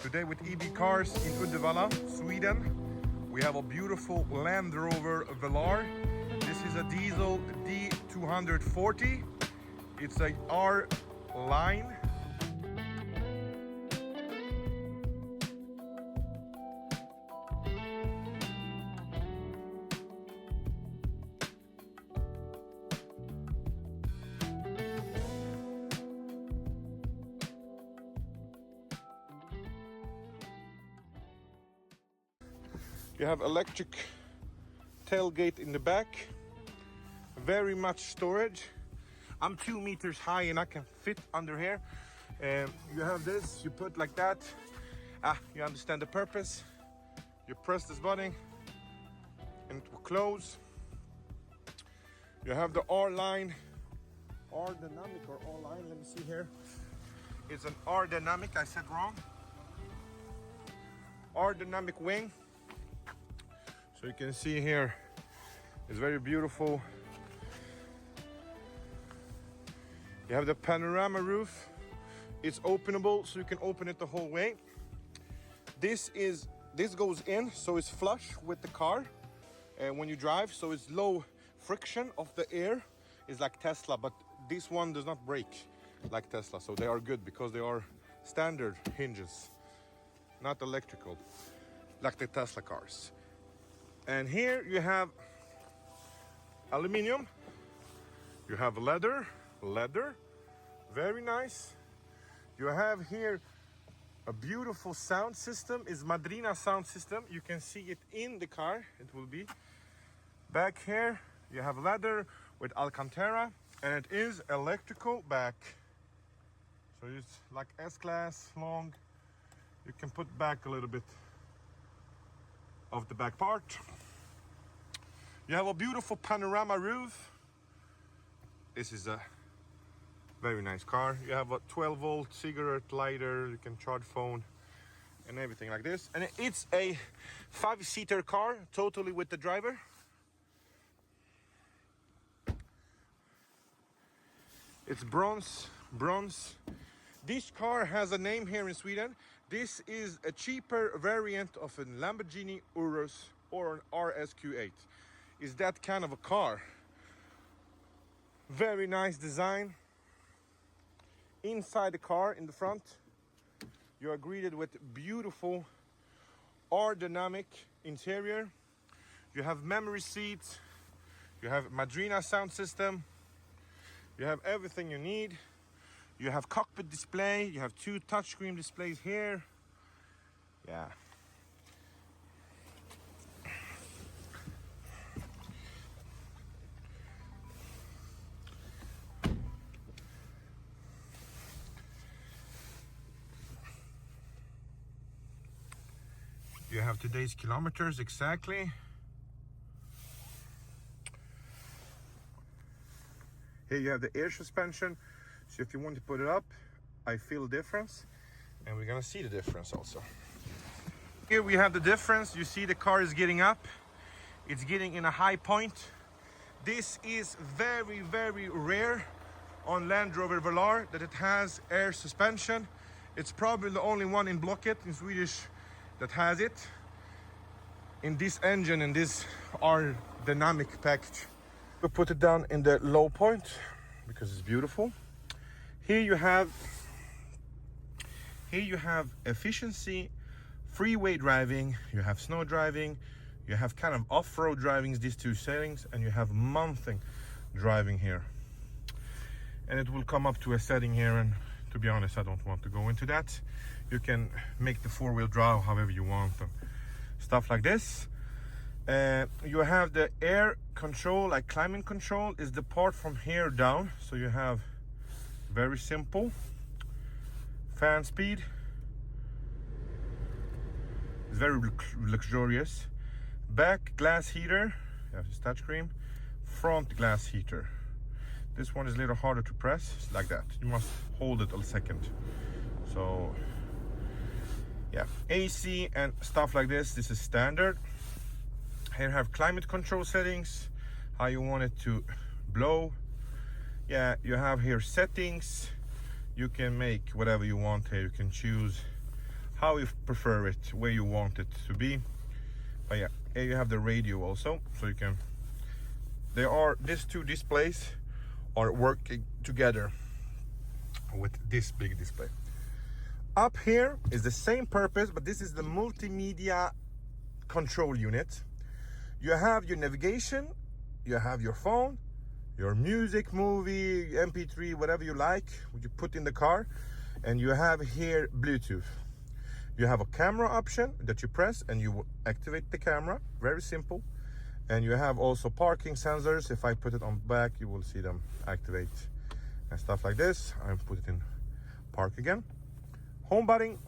Today with EV Cars in Uddevalla, Sweden. We have a beautiful Land Rover Velar. This is a diesel D240. It's a R line. You have electric tailgate in the back, very much storage. I'm 2 meters high and I can fit under here. You have this, you put like that. You understand the purpose. You press this button and it will close. You have the R-line, R-Dinamic or R-line, let me see here. It's an R-Dinamic, I said wrong. R-Dinamic wing. So you can see here, it's very beautiful. You have the panorama roof. It's openable, so you can open it the whole way. This goes in, so it's flush with the car when you drive, so it's low friction of the air. It's like Tesla, but this one does not break like Tesla, so they are good because they are standard hinges, not electrical like the Tesla cars. And here you have aluminum, you have leather, very nice. You have here a beautiful sound system, is Madrina sound system. You can see it in the car, it will be. Back here, you have leather with Alcantara, and it is electrical back. So it's like S-Class, long. You can put back a little bit of the back part. You have a beautiful panorama roof. This is a very nice car. You have a 12-volt cigarette lighter. You can charge phone and everything like this. And it's a 5-seater car, totally with the driver. It's bronze. This car has a name here in Sweden. This is a cheaper variant of a Lamborghini Urus or an RSQ8. Is that kind of a car. Very nice design. Inside the car, in the front, you are greeted with beautiful R-Dinamic interior. You have memory seats. You have Madrina sound system. You have everything you need. You have cockpit display. You have 2 touchscreen displays here. Yeah. You have today's kilometers exactly. Here you have the air suspension. So if you want to put it up, I feel the difference. And we're gonna see the difference also. Here we have the difference. You see the car is getting up. It's getting in a high point. This is very, very rare on Land Rover Velar that it has air suspension. It's probably the only one in Blocket in Swedish that has it in this engine, in this R-Dinamic package. We put it down in the low point because it's beautiful. Here you have efficiency, freeway driving, you have snow driving, you have kind of off-road driving, these 2 settings, and you have mountain driving here. And it will come up to a setting here, and to be honest, I don't want to go into that. You can make the 4-wheel drive however you want and stuff like this. You have the air control, like climate control, is the part from here down. So you have very simple fan speed. It's very luxurious. Back glass heater, you have this touchscreen. Front glass heater. This one is a little harder to press, it's like that. You must hold it a second. So yeah, AC and stuff like this is standard. Here you have climate control settings, how you want it to blow. Yeah, you have here settings. You can make whatever you want here. You can choose how you prefer it, where you want it to be. But yeah, here you have the radio also, so you can, these two displays are working together with this big display. Up here is the same purpose, but this is the multimedia control unit. You have your navigation, you have your phone, your music, movie, MP3, whatever you like, you put in the car, and you have here Bluetooth. You have a camera option that you press and you will activate the camera, very simple. And you have also parking sensors. If I put it on back, you will see them activate and stuff like this. I put it in park again. Home button,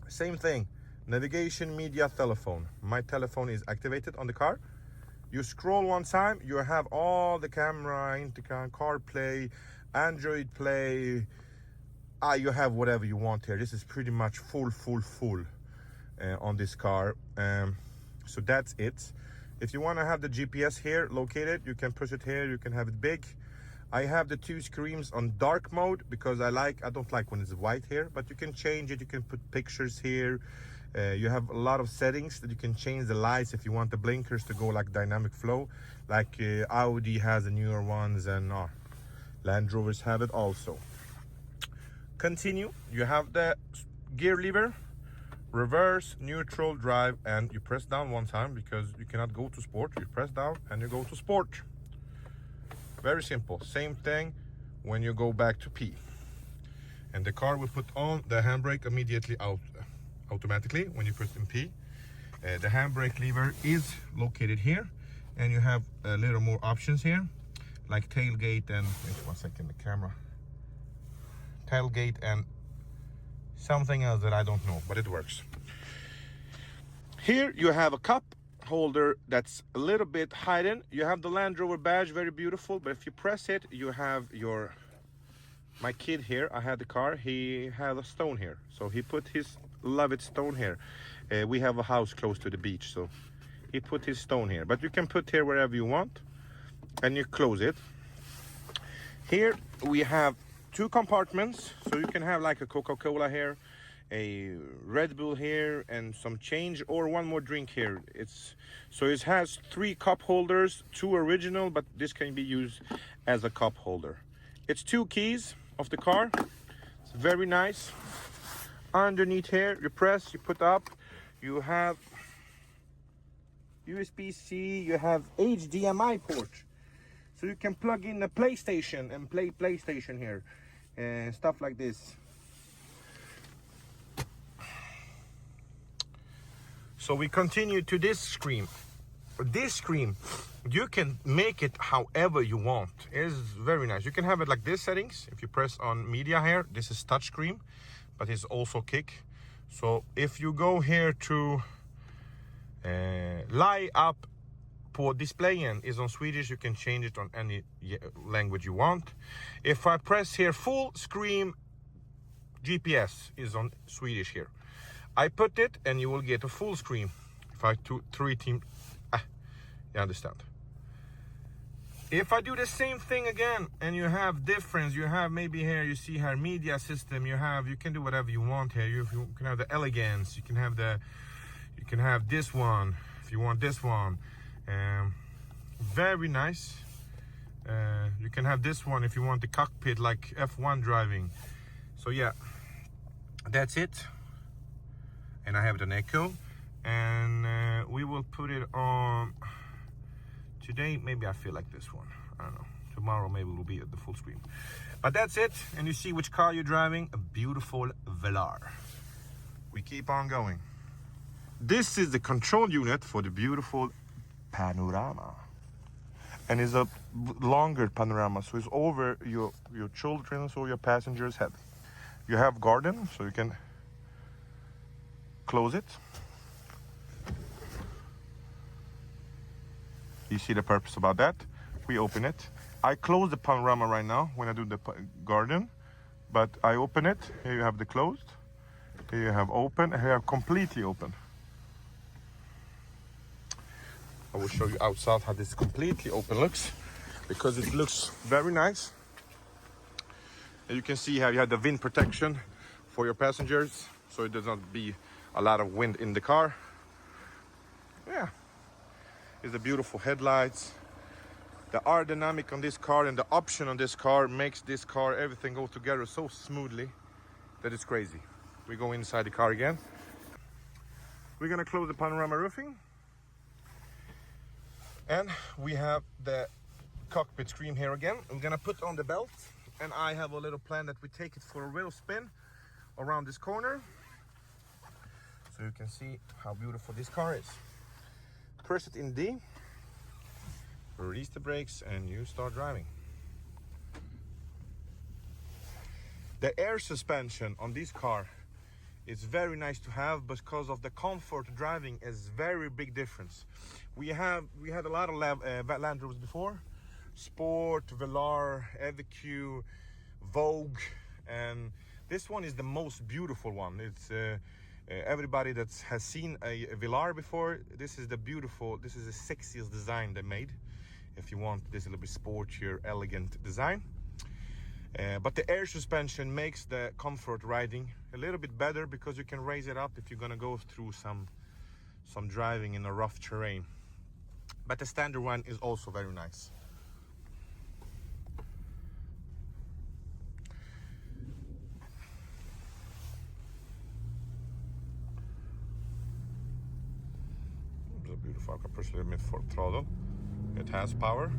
same thing. Navigation, media, telephone. My telephone is activated on the car. You scroll one time, you have all the camera, intercom, CarPlay, Android Play. You have whatever you want here. This is pretty much full on this car. So that's it. If you want to have the GPS here located, you can push it here. You can have it big. I have the two screens on dark mode because I don't like when it's white here, but you can change it. You can put pictures here. You have a lot of settings that you can change the lights if you want the blinkers to go like dynamic flow, like Audi has the newer ones, and Land Rovers have it also. Continue. You have the gear lever, reverse, neutral, drive, and you press down one time because you cannot go to sport. You press down and you go to sport. Very simple. Same thing when you go back to P. And the car will put on the handbrake immediately automatically when you put in P. The handbrake lever is located here, and you have a little more options here, like tailgate and wait 1 second, the camera. Tailgate and something else that I don't know, but it works. Here you have a cup holder that's a little bit hidden. You have the Land Rover badge, very beautiful, but if you press it, you have my kid here, I had the car, he had a stone here, so he put his beloved stone here. We have a house close to the beach, so he put his stone here, but you can put here wherever you want, and you close it. Here we have two compartments, so you can have like a Coca-Cola here, a Red Bull here, and some change, or one more drink here. So it has 3 cup holders, 2 original, but this can be used as a cup holder. It's 2 keys of the car. It's very nice. Underneath here, you press, you put up, you have USB-C, you have HDMI port, so you can plug in a PlayStation and play PlayStation here and stuff like this. So we continue to this screen. This screen, you can make it however you want. It's very nice. You can have it like this settings. If you press on media here, this is touch screen, but it's also kick. So if you go here to lie up på displayen is on Swedish, you can change it on any language you want. If I press here full screen, GPS is on Swedish here. I put it and you will get a full screen. If I do 3 team, you understand. If I do the same thing again and you have difference, you have maybe here, you see here media system, you can do whatever you want here. You can have the elegance, you can have this one if you want this one. Very nice. You can have this one if you want the cockpit like F1 driving. So yeah, that's it. And I have an echo, and we will put it on today. Maybe I feel like this one, I don't know. Tomorrow maybe we'll be at the full screen, but that's it. And you see which car you're driving, a beautiful Velar. We keep on going. This is the control unit for the beautiful panorama, and it's a longer panorama, so it's over your children's or your passengers' head. You have garden, so you can close it. You see the purpose about that. We open it. I close the panorama right now when I do the garden, but I open it. Here you have the closed, here you have open, here you have completely open. I will show you outside how this completely open looks, because it looks very nice. And you can see how you have the wind protection for your passengers. so it does not be a lot of wind in the car. Yeah, it's the beautiful headlights. The R-Dinamic on this car and the option on this car makes this car, everything go together so smoothly that it's crazy. We go inside the car again. We're gonna close the panorama roofing. And we have the cockpit screen here again. I'm gonna put on the belt, and I have a little plan that we take it for a little spin around this corner, so you can see how beautiful this car is. Press it in D, release the brakes, and you start driving. The air suspension on this car is very nice to have, because of the comfort driving is very big difference. We had a lot of Land Rovers before, Sport, Velar, EVQ, Vogue, and this one is the most beautiful one. It's everybody that has seen a Velar before, this is the sexiest design they made. If you want this a little bit sportier, elegant design. But the air suspension makes the comfort riding a little bit better, because you can raise it up if you're gonna go through some driving in a rough terrain. But the standard one is also very nice. It's a beautiful. I can push a little bit for throttle. It has power.